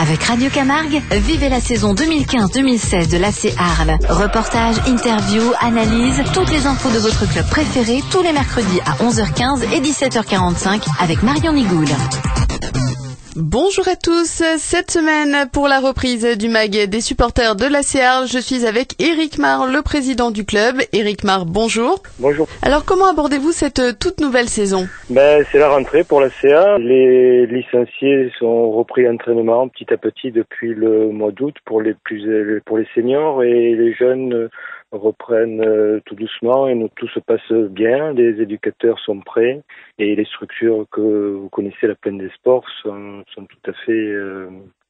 Avec Radio Camargue, vivez la saison 2015-2016 de l'AC Arles. Reportages, interviews, analyses, toutes les infos de votre club préféré tous les mercredis à 11h15 et 17h45 avec Marion Nigoul. Bonjour à tous, cette semaine pour la reprise du MAG des supporters de l'AC Arles, je suis avec Éric Mar, le président du club. Éric Mar, bonjour. Bonjour. Alors comment abordez-vous cette toute nouvelle saison ? C'est la rentrée pour l'ACA. Les licenciés sont repris entraînement petit à petit depuis le mois d'août pour les seniors, et les jeunes reprennent tout doucement et tout se passe bien. Les éducateurs sont prêts et les structures que vous connaissez, la Plaine des Sports, sont tout à fait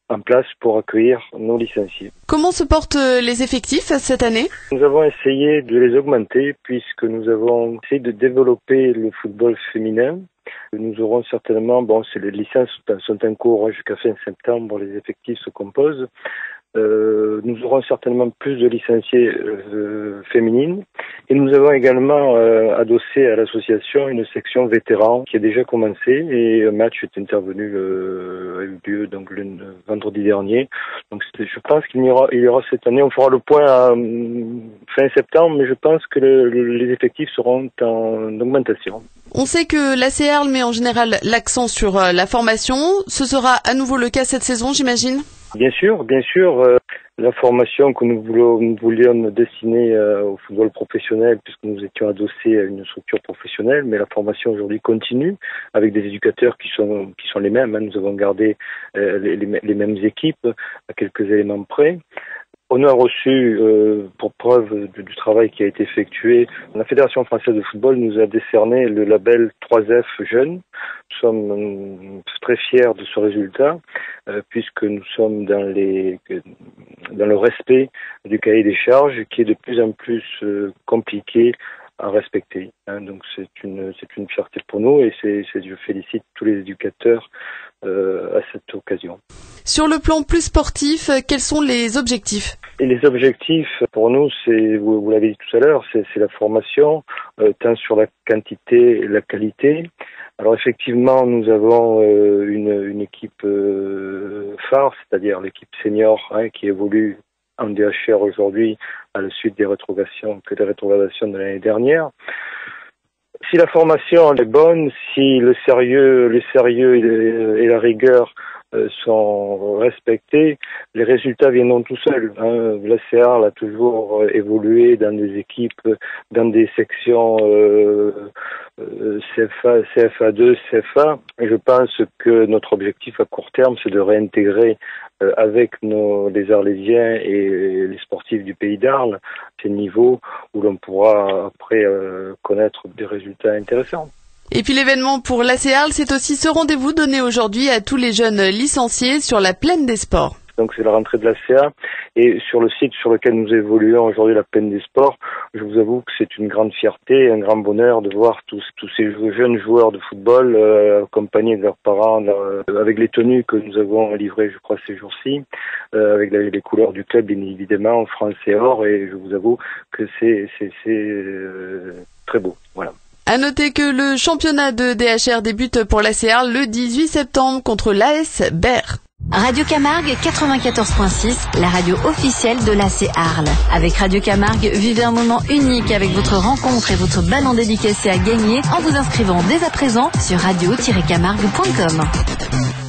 en place pour accueillir nos licenciés. Comment se portent les effectifs cette année ? Nous avons essayé de les augmenter puisque nous avons essayé de développer le football féminin. Nous aurons certainement, les licences sont en cours jusqu'à fin septembre, les effectifs se composent. Nous aurons certainement plus de licenciés féminines, et nous avons également adossé à l'association une section vétérans qui a déjà commencé, et un match est intervenu a eu lieu donc le vendredi dernier. Donc je pense qu'il y aura cette année, on fera le point fin septembre, mais je pense que les effectifs seront en augmentation. On sait que l'AC Arles met en général l'accent sur la formation. Ce sera à nouveau le cas cette saison, j'imagine ? Bien sûr. La formation que nous voulions destiner au football professionnel, puisque nous étions adossés à une structure professionnelle, mais la formation aujourd'hui continue avec des éducateurs qui sont les mêmes. Nous avons gardé les mêmes équipes à quelques éléments près. On a reçu, pour preuve du travail qui a été effectué, la Fédération française de football nous a décerné le label 3F Jeunes. Nous sommes très fiers de ce résultat, puisque nous sommes dans le respect du cahier des charges, qui est de plus en plus compliqué à respecter. Donc c'est une fierté pour nous, et je félicite tous les éducateurs à cette occasion. Sur le plan plus sportif, quels sont les objectifs ? Et les objectifs pour nous, c'est, vous l'avez dit tout à l'heure, c'est la formation, tant sur la quantité et la qualité. Alors effectivement, nous avons une équipe phare, c'est-à-dire l'équipe senior, qui évolue en DHR aujourd'hui à la suite des rétrogradations de l'année dernière. Si la formation est bonne, si le sérieux et la rigueur sont respectés, les résultats viendront tout seuls. L'AC Arles a toujours évolué dans des équipes, dans des sections CFA, CFA2, CFA. Et je pense que notre objectif à court terme, c'est de réintégrer avec les Arlésiens et les sportifs du pays d'Arles ces niveaux où l'on pourra après connaître des résultats intéressants. Et puis l'événement pour l'AC Arles, c'est aussi ce rendez-vous donné aujourd'hui à tous les jeunes licenciés sur la Plaine des Sports. Donc c'est la rentrée de l'ACA, et sur le site sur lequel nous évoluons aujourd'hui, la Plaine des Sports, je vous avoue que c'est une grande fierté, un grand bonheur de voir tous ces jeunes joueurs de football accompagnés de leurs parents, avec les tenues que nous avons livrées, je crois, ces jours-ci, avec les couleurs du club, bien évidemment, France et or, et je vous avoue que c'est très beau. Voilà. À noter que le championnat de DHR débute pour l'AC Arles le 18 septembre contre l'AS Berre. Radio Camargue 94.6, la radio officielle de l'AC Arles. Avec Radio Camargue, vivez un moment unique avec votre rencontre et votre ballon dédicacé à gagner en vous inscrivant dès à présent sur radio-camargue.com.